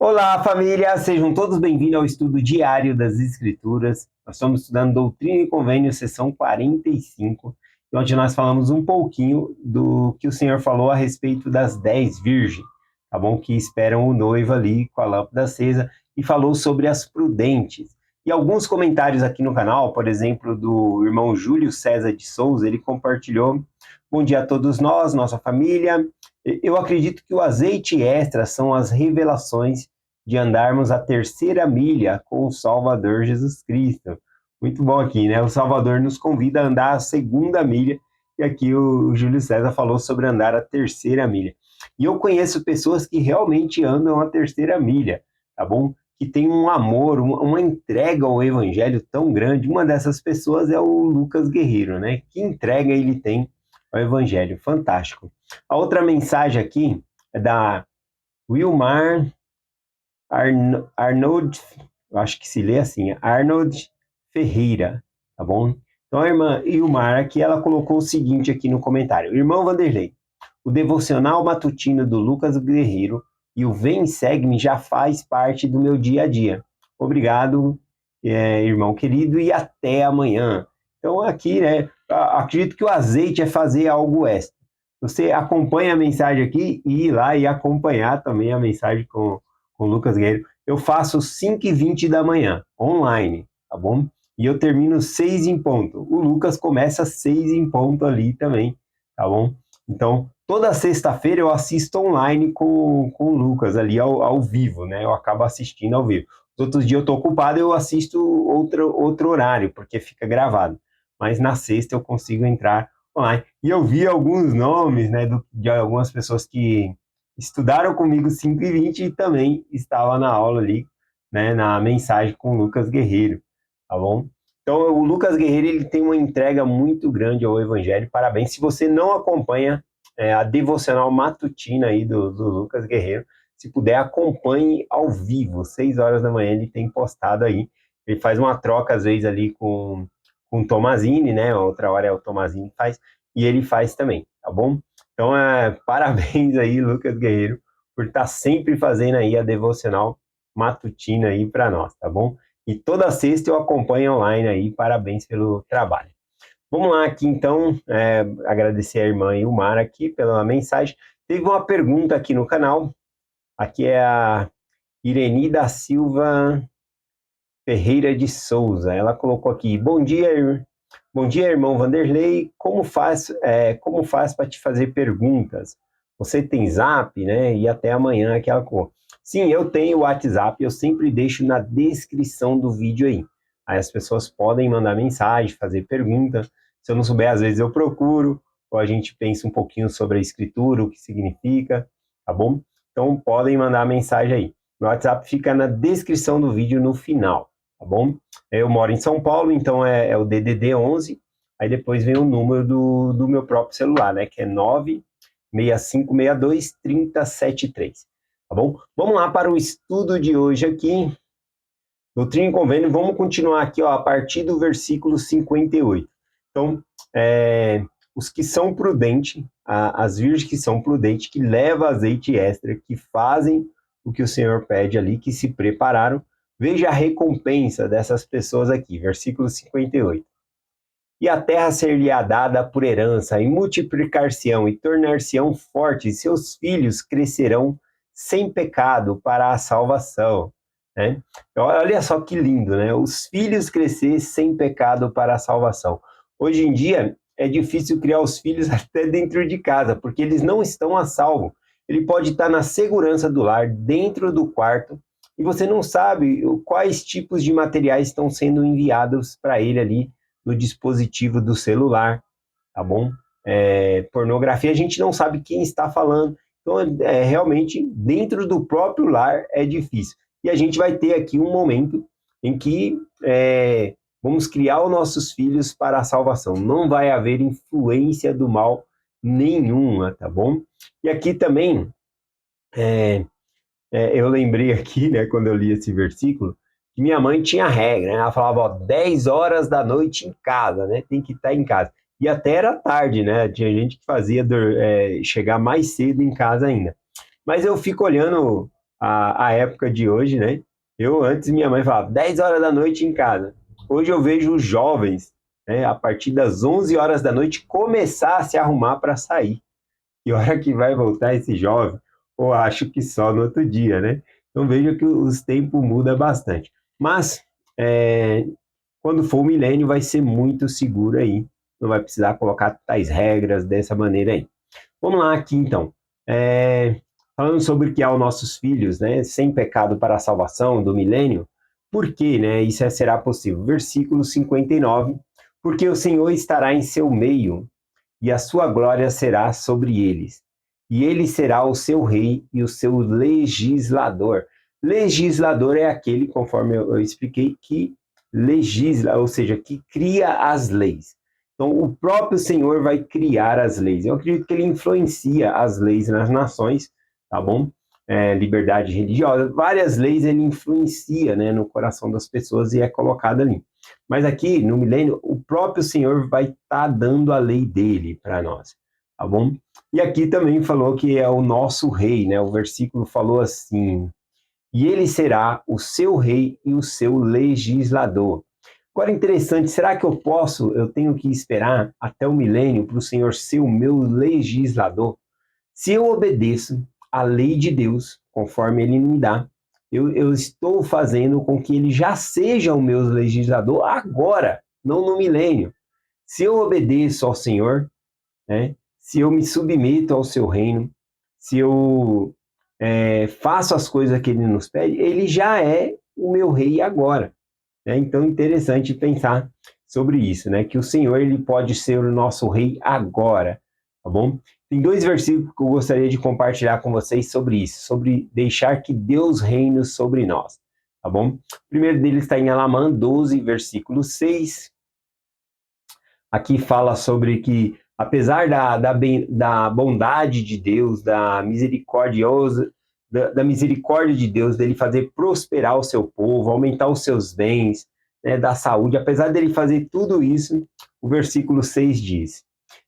Olá, família! Sejam todos bem-vindos ao estudo diário das Escrituras. Nós estamos estudando Doutrina e Convênio, sessão 45, onde nós falamos um pouquinho do que o Senhor falou a respeito das 10 virgens, tá bom? Que esperam o noivo ali com a lâmpada acesa, e falou sobre as prudentes. E alguns comentários aqui no canal, por exemplo, do irmão Júlio César de Souza, ele compartilhou: bom dia a todos nós, nossa família. Eu acredito que o azeite extra são as revelações de andarmos a terceira milha com o Salvador Jesus Cristo. Muito bom aqui, né? O Salvador nos convida a andar a segunda milha, e aqui o Júlio César falou sobre andar a terceira milha. E eu conheço pessoas que realmente andam a terceira milha, tá bom? Que tem um amor, uma entrega ao evangelho tão grande. Uma dessas pessoas é o Lucas Guerreiro, né? Que entrega ele tem ao evangelho. Fantástico. A outra mensagem aqui é da Wilmar Arnold, eu acho que se lê assim, Arnold Ferreira, tá bom? Então a irmã Ilmar aqui, ela colocou o seguinte aqui no comentário: irmão Vanderlei, o devocional matutino do Lucas Guerreiro e o Vem Segue-me já faz parte do meu dia a dia. Obrigado, irmão querido, e até amanhã. Então aqui, né, acredito que o azeite é fazer algo extra. Você acompanha a mensagem aqui e ir lá e acompanhar também a mensagem com o Lucas Guerreiro. Eu faço 5h20 da manhã, online, tá bom? E eu termino 6 em ponto. O Lucas começa 6 em ponto ali também, tá bom? Então, toda sexta-feira eu assisto online com o Lucas ali ao vivo, né? Eu acabo assistindo ao vivo. Os outros dias eu tô ocupado, eu assisto outro horário, porque fica gravado. Mas na sexta eu consigo entrar online. E eu vi alguns nomes, né, de algumas pessoas que estudaram comigo 5h20 e também estava na aula ali, né, na mensagem com o Lucas Guerreiro, tá bom? Então, o Lucas Guerreiro, ele tem uma entrega muito grande ao Evangelho, parabéns. Se você não acompanha a devocional matutina aí do Lucas Guerreiro, se puder, acompanhe ao vivo, 6 horas da manhã ele tem postado aí. Ele faz uma troca, às vezes, ali com o Tomazini, né? Outra hora é o Tomazini que faz, e ele faz também, tá bom? Então, parabéns aí, Lucas Guerreiro, por estar sempre fazendo aí a devocional matutina aí para nós, tá bom? E toda sexta eu acompanho online aí, parabéns pelo trabalho. Vamos lá aqui então, agradecer a irmã Ilmar aqui pela mensagem. Teve uma pergunta aqui no canal, aqui é a Ireni da Silva Ferreira de Souza. Ela colocou aqui: bom dia, irmão Vanderlei. Como faz para te fazer perguntas? Você tem Zap, né? E até amanhã aquela cor. Sim, eu tenho o WhatsApp. Eu sempre deixo na descrição do vídeo aí. Aí as pessoas podem mandar mensagem, fazer pergunta. Se eu não souber, às vezes eu procuro, ou a gente pensa um pouquinho sobre a escritura, o que significa, tá bom? Então podem mandar mensagem aí. Meu WhatsApp fica na descrição do vídeo no final, tá bom? Eu moro em São Paulo, então é o DDD 11, aí depois vem o número do meu próprio celular, né, que é 965623073, tá bom? Vamos lá para o estudo de hoje aqui, Doutrina e Convênio. Vamos continuar aqui, ó, a partir do versículo 58. Então, os que são prudentes, as virgens que são prudentes, que levam azeite extra, que fazem o que o Senhor pede ali, que se prepararam, veja a recompensa dessas pessoas aqui, versículo 58. E a terra ser-lhe-á dada por herança, e multiplicar-se-ão, e tornar-se-ão fortes, e seus filhos crescerão sem pecado para a salvação. Né? Então, olha só que lindo, né? Os filhos crescer sem pecado para a salvação. Hoje em dia, é difícil criar os filhos até dentro de casa, porque eles não estão a salvo. Ele pode estar na segurança do lar, dentro do quarto, e você não sabe quais tipos de materiais estão sendo enviados para ele ali no dispositivo do celular, tá bom? Pornografia, a gente não sabe quem está falando. Então, realmente, dentro do próprio lar é difícil. E a gente vai ter aqui um momento em que vamos criar os nossos filhos para a salvação. Não vai haver influência do mal nenhuma, tá bom? E aqui também, eu lembrei aqui, né, quando eu li esse versículo, que minha mãe tinha regra, né? Ela falava, ó, 10 horas da noite em casa, né? Tem que estar em casa. E até era tarde, né? Tinha gente que fazia chegar mais cedo em casa ainda. Mas eu fico olhando a época de hoje, né? Eu antes, minha mãe falava 10 horas da noite em casa. Hoje eu vejo os jovens, né, a partir das 11 horas da noite, começar a se arrumar para sair. E hora que vai voltar esse jovem? Ou acho que só no outro dia, né? Então veja que os tempos mudam bastante. Mas é, quando for o milênio vai ser muito seguro aí. Não vai precisar colocar tais regras dessa maneira aí. Vamos lá aqui então. Falando sobre o que há os nossos filhos, né? Sem pecado para a salvação do milênio. Por que, né? Isso será possível. Versículo 59. Porque o Senhor estará em seu meio e a sua glória será sobre eles. E ele será o seu rei e o seu legislador. Legislador é aquele, conforme eu expliquei, que legisla, ou seja, que cria as leis. Então, o próprio Senhor vai criar as leis. Eu acredito que ele influencia as leis nas nações, tá bom? Liberdade religiosa, várias leis ele influencia, né, no coração das pessoas e é colocado ali. Mas aqui, no milênio, o próprio Senhor vai estar dando a lei dele para nós, tá bom? E aqui também falou que é o nosso rei, né? O versículo falou assim: e ele será o seu rei e o seu legislador. Agora, interessante, será que eu tenho que esperar até o milênio para o Senhor ser o meu legislador? Se eu obedeço à lei de Deus, conforme ele me dá, eu estou fazendo com que ele já seja o meu legislador agora, não no milênio. Se eu obedeço ao Senhor, né, se eu me submeto ao seu reino, se eu faço as coisas que ele nos pede, ele já é o meu rei agora. Né? Então, interessante pensar sobre isso, né? Que o Senhor ele pode ser o nosso rei agora, tá bom? Tem dois versículos que eu gostaria de compartilhar com vocês sobre isso, sobre deixar que Deus reine sobre nós, tá bom? O primeiro deles está em Alamã 12, versículo 6. Aqui fala sobre que, apesar da bondade de Deus, da misericórdia de Deus, dele fazer prosperar o seu povo, aumentar os seus bens, né, da saúde, apesar dele fazer tudo isso, o versículo 6 diz: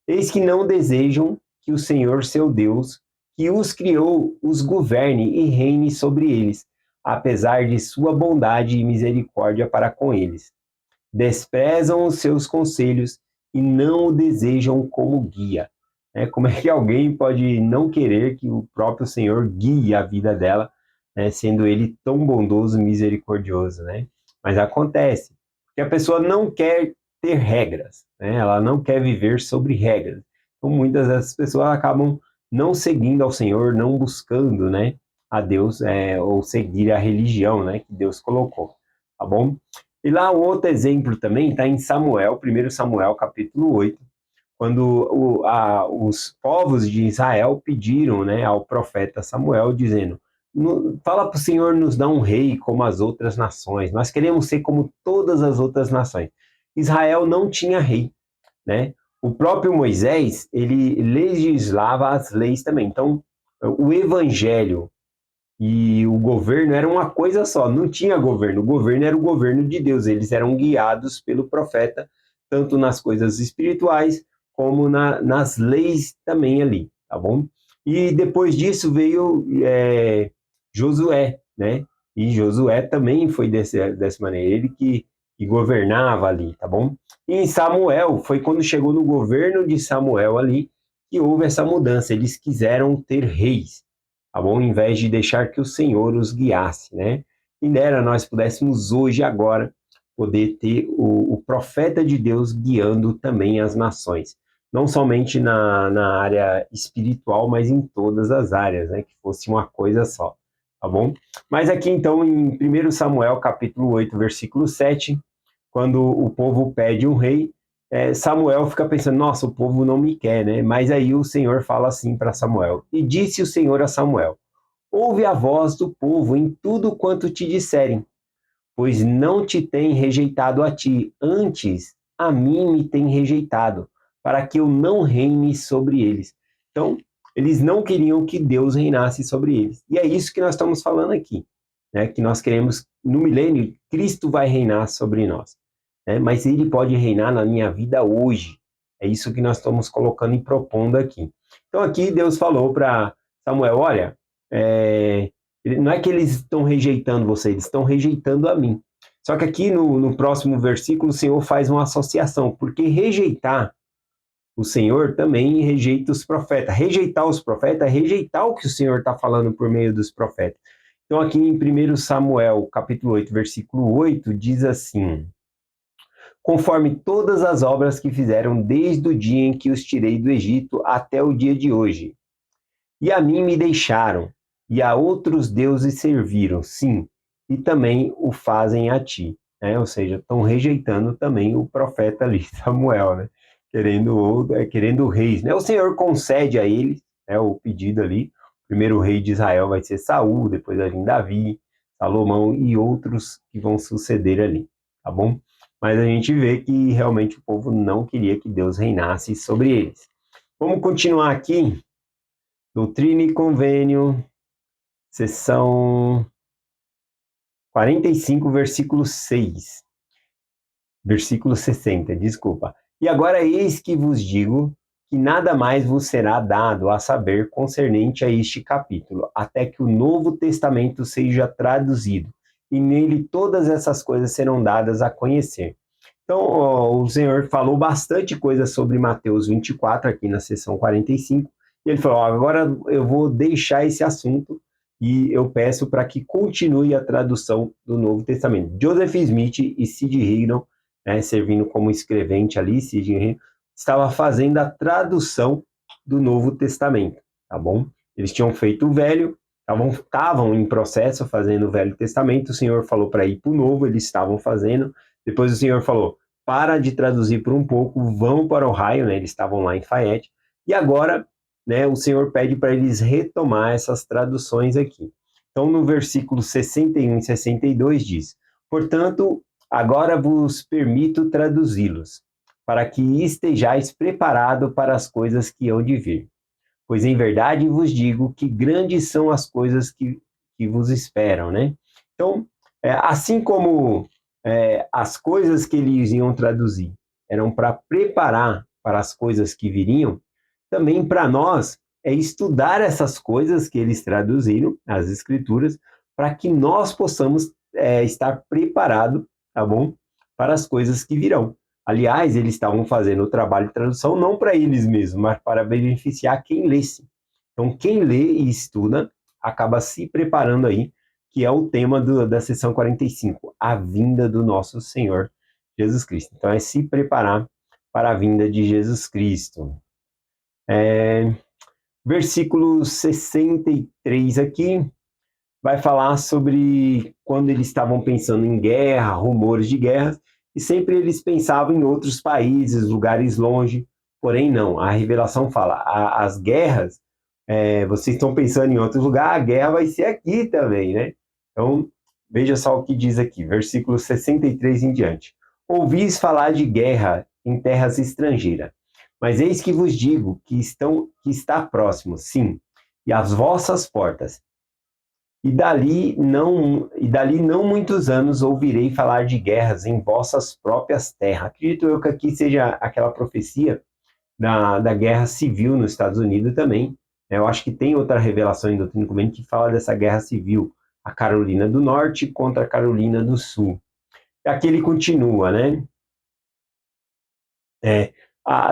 eis que não desejam que o Senhor, seu Deus, que os criou, os governe e reine sobre eles, apesar de sua bondade e misericórdia para com eles. Desprezam os seus conselhos e não o desejam como guia. Como é que alguém pode não querer que o próprio Senhor guie a vida dela, né, sendo ele tão bondoso e misericordioso, né? Mas acontece, porque a pessoa não quer ter regras, né? Ela não quer viver sobre regras. Então, muitas dessas pessoas acabam não seguindo ao Senhor, não buscando, né, a Deus, ou seguir a religião, né, que Deus colocou, tá bom? E lá o outro exemplo também está em Samuel, 1 Samuel, capítulo 8, quando os povos de Israel pediram, né, ao profeta Samuel, dizendo: fala para o Senhor nos dar um rei como as outras nações, nós queremos ser como todas as outras nações. Israel não tinha rei, né? O próprio Moisés, ele legislava as leis também. Então, o evangelho e o governo era uma coisa só, não tinha governo. O governo era o governo de Deus. Eles eram guiados pelo profeta, tanto nas coisas espirituais, como nas leis também ali, tá bom? E depois disso veio Josué, né? E Josué também foi dessa maneira, ele que governava ali, tá bom? E em Samuel, foi quando chegou no governo de Samuel ali, que houve essa mudança. Eles quiseram ter reis, tá bom? Em vez de deixar que o Senhor os guiasse, né? E dera nós pudéssemos hoje, agora, poder ter o profeta de Deus guiando também as nações. Não somente na área espiritual, mas em todas as áreas, né? Que fosse uma coisa só, tá bom? Mas aqui, então, em 1 Samuel, capítulo 8, versículo 7, quando o povo pede um rei, Samuel fica pensando, nossa, o povo não me quer, né? Mas aí o Senhor fala assim para Samuel: e disse o Senhor a Samuel: ouve a voz do povo em tudo quanto te disserem, pois não te tem rejeitado a ti, antes a mim me tem rejeitado, para que eu não reine sobre eles. Então, eles não queriam que Deus reinasse sobre eles. E é isso que nós estamos falando aqui, né? Que nós queremos, no milênio, Cristo vai reinar sobre nós, né? Mas ele pode reinar na minha vida hoje. É isso que nós estamos colocando e propondo aqui. Então, aqui Deus falou para Samuel: olha, Não é que eles estão rejeitando você, eles estão rejeitando a mim. Só que aqui no próximo versículo o Senhor faz uma associação, porque rejeitar o Senhor também rejeita os profetas. Rejeitar os profetas é rejeitar o que o Senhor está falando por meio dos profetas. Então aqui em 1 Samuel, capítulo 8, versículo 8, diz assim: conforme todas as obras que fizeram desde o dia em que os tirei do Egito até o dia de hoje. E a mim me deixaram, e a outros deuses serviram, sim, e também o fazem a ti. Ou seja, estão rejeitando também o profeta ali, Samuel, né? Querendo reis. O Senhor concede a eles, o pedido ali. O primeiro rei de Israel vai ser Saul, depois vai vir Davi, Salomão e outros que vão suceder ali, tá bom? Mas a gente vê que realmente o povo não queria que Deus reinasse sobre eles. Vamos continuar aqui. Doutrina e Convênio, seção 45, versículo 6. Versículo 60, desculpa. E agora eis que vos digo que nada mais vos será dado a saber concernente a este capítulo, até que o Novo Testamento seja traduzido, e nele todas essas coisas serão dadas a conhecer. Então, o Senhor falou bastante coisa sobre Mateus 24 aqui na seção 45, e ele falou, agora eu vou deixar esse assunto e eu peço para que continue a tradução do Novo Testamento. Joseph Smith e Sid Higdon, servindo como escrevente ali, Sid Higdon, estava fazendo a tradução do Novo Testamento, tá bom? Eles tinham feito o Velho, estavam em processo fazendo o Velho Testamento, o Senhor falou para ir para o Novo, eles estavam fazendo, depois o Senhor falou, para de traduzir por um pouco, vão para Ohio, eles estavam lá em Fayette, e agora, o Senhor pede para eles retomar essas traduções aqui. Então, no versículo 61 e 62 diz, portanto, agora vos permito traduzi-los, para que estejais preparado para as coisas que hão de vir. Pois em verdade vos digo que grandes são as coisas que vos esperam, Então, assim como as coisas que eles iam traduzir eram para preparar para as coisas que viriam, também para nós é estudar essas coisas que eles traduziram, as escrituras, para que nós possamos estar preparados, tá bom? Para as coisas que virão. Aliás, eles estavam fazendo o trabalho de tradução não para eles mesmos, mas para beneficiar quem lesse. Então, quem lê e estuda acaba se preparando aí, que é o tema da sessão 45, a vinda do nosso Senhor Jesus Cristo. Então, é se preparar para a vinda de Jesus Cristo. Versículo 63 aqui, vai falar sobre quando eles estavam pensando em guerra, rumores de guerras, e sempre eles pensavam em outros países, lugares longe, porém não, a revelação fala, as guerras, vocês estão pensando em outro lugar, a guerra vai ser aqui também, Então, veja só o que diz aqui, versículo 63 em diante. Ouvis falar de guerra em terras estrangeiras, mas eis que vos digo que está próximo, sim, e às vossas portas. E dali não muitos anos ouvirei falar de guerras em vossas próprias terras. Acredito eu que aqui seja aquela profecia da guerra civil nos Estados Unidos também. Eu acho que tem outra revelação em Doutrina e Convênio que fala dessa guerra civil, a Carolina do Norte contra a Carolina do Sul. E aqui ele continua,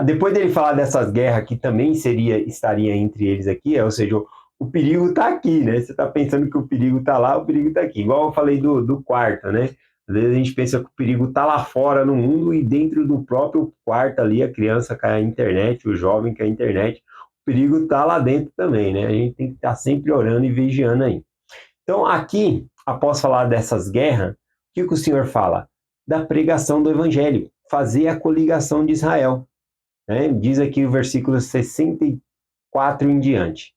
depois dele falar dessas guerras que também estaria entre eles aqui, ou seja, o perigo está aqui, Você está pensando que o perigo está lá, o perigo está aqui. Igual eu falei do quarto, Às vezes a gente pensa que o perigo está lá fora no mundo e dentro do próprio quarto ali, a criança com a internet, o jovem com a internet, o perigo está lá dentro também, A gente tem que estar sempre orando e vigiando aí. Então, aqui, após falar dessas guerras, o que o Senhor fala? Da pregação do Evangelho, fazer a coligação de Israel. Diz aqui o versículo 64 em diante.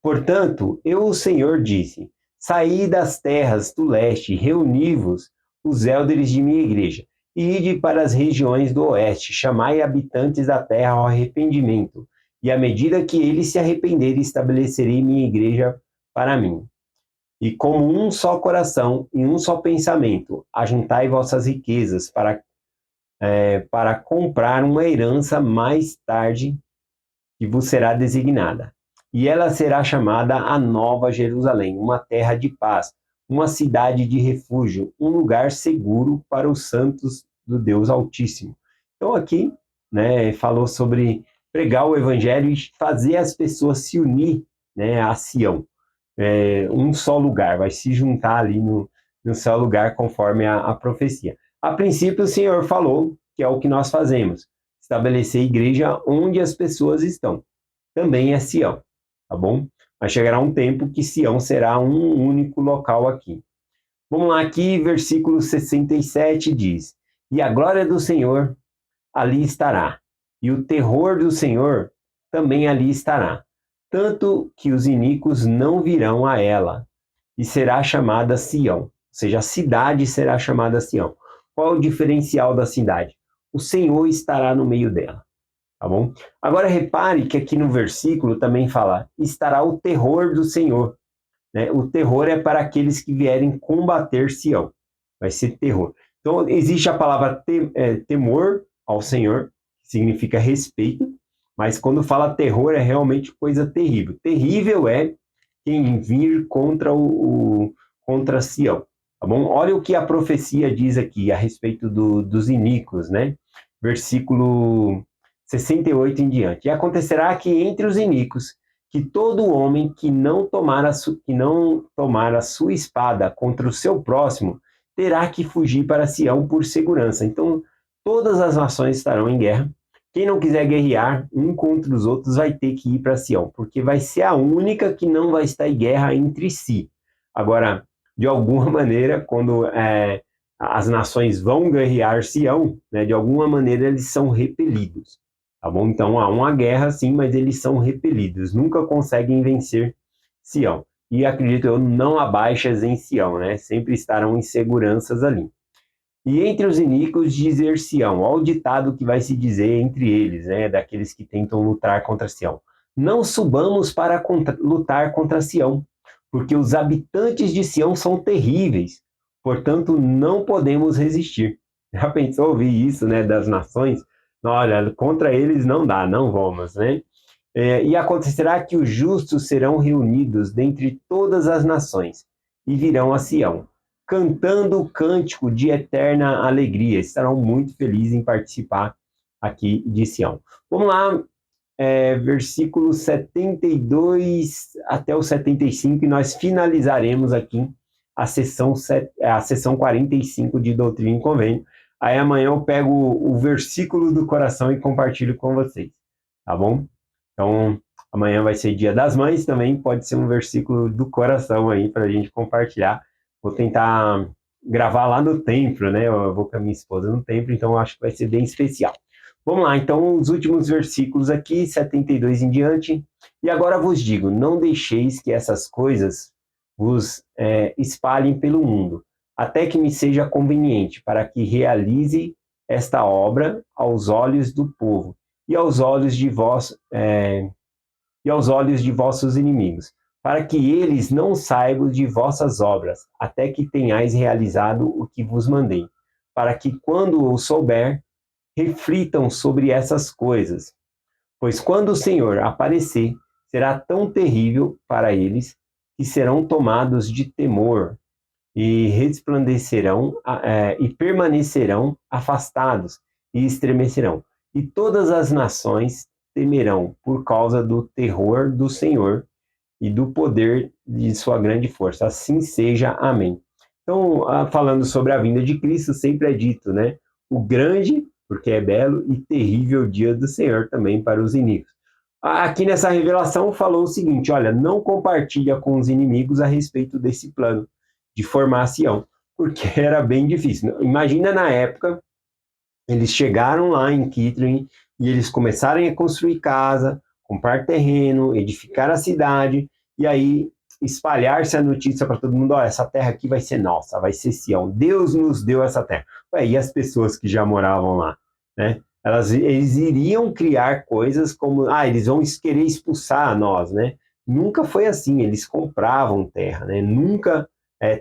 Portanto, eu, o Senhor, disse, saí das terras do leste, reuni-vos, os élderes de minha igreja, e ide para as regiões do oeste, chamai habitantes da terra ao arrependimento, e à medida que eles se arrependerem, estabelecerei minha igreja para mim. E como um só coração e um só pensamento, ajuntai vossas riquezas para comprar uma herança mais tarde que vos será designada. e ela será chamada a Nova Jerusalém, uma terra de paz, uma cidade de refúgio, um lugar seguro para os santos do Deus Altíssimo. Então aqui, né, falou sobre pregar o evangelho e fazer as pessoas se unir, né, a Sião. Um só lugar, vai se juntar ali no seu lugar conforme a profecia. A princípio, o Senhor falou que é o que nós fazemos, estabelecer igreja onde as pessoas estão. Também é Sião, tá bom? Mas chegará um tempo que Sião será um único local aqui. Vamos lá, aqui, versículo 67 diz: E a glória do Senhor ali estará, e o terror do Senhor também ali estará, tanto que os iníquos não virão a ela, e será chamada Sião, ou seja, a cidade será chamada Sião. Qual o diferencial da cidade? O Senhor estará no meio dela, tá bom? Agora repare que aqui no versículo também fala, estará o terror do Senhor, né? O terror é para aqueles que vierem combater Sião, vai ser terror. Então existe a palavra temor ao Senhor, que significa respeito, mas quando fala terror é realmente coisa terrível. Terrível é quem vir contra Sião, tá bom? Olha o que a profecia diz aqui a respeito dos iníquos, né? Versículo 68 em diante. E acontecerá que entre os iníquos, que todo homem que não tomar a sua espada contra o seu próximo, terá que fugir para Sião por segurança. Então, todas as nações estarão em guerra. Quem não quiser guerrear um contra os outros vai ter que ir para Sião, porque vai ser a única que não vai estar em guerra entre si. Agora, de alguma maneira, quando as nações vão guerrear Sião, né, de alguma maneira eles são repelidos. Tá bom? Então há uma guerra sim, mas eles são repelidos, nunca conseguem vencer Sião. E acredito eu, não há baixas em Sião, né? Sempre estarão em seguranças ali. E entre os iníquos dizer Sião, olha o ditado que vai se dizer entre eles, né? Daqueles que tentam lutar contra Sião. Não subamos para lutar contra Sião, porque os habitantes de Sião são terríveis, portanto não podemos resistir. Já pensou ouvir isso, né, das nações? Olha, contra eles não dá, não vamos, né? E acontecerá que os justos serão reunidos dentre todas as nações e virão a Sião, cantando o cântico de eterna alegria. Estarão muito felizes em participar aqui de Sião. Vamos lá, versículos 72 até o 75, e nós finalizaremos aqui a sessão 45 de Doutrina e Convênio. Aí amanhã eu pego o versículo do coração e compartilho com vocês, tá bom? Então, amanhã vai ser Dia das Mães, também pode ser um versículo do coração aí para a gente compartilhar. Vou tentar gravar lá no templo, né? Eu vou com a minha esposa no templo, então eu acho que vai ser bem especial. Vamos lá, então, os últimos versículos aqui, 72 em diante. E agora vos digo, não deixeis que essas coisas vos espalhem pelo mundo, até que me seja conveniente, para que realize esta obra aos olhos do povo e aos olhos de vossos inimigos, para que eles não saibam de vossas obras, até que tenhais realizado o que vos mandei, para que, quando o souber, reflitam sobre essas coisas. Pois quando o Senhor aparecer, será tão terrível para eles que serão tomados de temor e resplandecerão e permanecerão afastados e estremecerão. E todas as nações temerão por causa do terror do Senhor e do poder de sua grande força. Assim seja. Amém. Então, falando sobre a vinda de Cristo, sempre é dito, né? O grande, porque é belo, e terrível dia do Senhor também para os inimigos. Aqui nessa revelação falou o seguinte, olha, não compartilha com os inimigos a respeito desse plano de formar Sião, porque era bem difícil. Imagina na época, eles chegaram lá em Kitron e eles começaram a construir casa, comprar terreno, edificar a cidade, e aí espalhar-se a notícia para todo mundo, ó, essa terra aqui vai ser nossa, vai ser Sião, Deus nos deu essa terra. Ué, e as pessoas que já moravam lá, né? Eles iriam criar coisas como, eles vão querer expulsar nós, né? Nunca foi assim, eles compravam terra, né? Nunca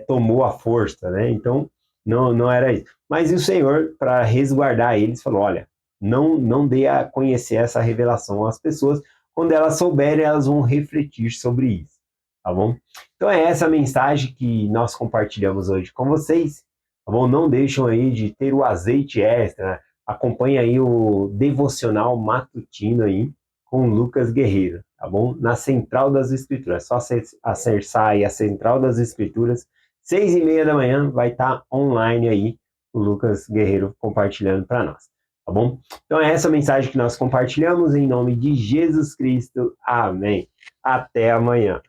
tomou a força, né? Então, não era isso. Mas o Senhor, para resguardar eles, falou, olha, não dê a conhecer essa revelação às pessoas, quando elas souberem, elas vão refletir sobre isso, tá bom? Então é essa a mensagem que nós compartilhamos hoje com vocês, tá bom? Não deixam aí de ter o azeite extra, acompanha aí o devocional matutino aí com o Lucas Guerreiro, tá bom? Na Central das Escrituras, só acessar aí a Central das Escrituras, 6h30 da manhã vai estar online aí o Lucas Guerreiro compartilhando para nós, tá bom? Então é essa mensagem que nós compartilhamos em nome de Jesus Cristo. Amém. Até amanhã.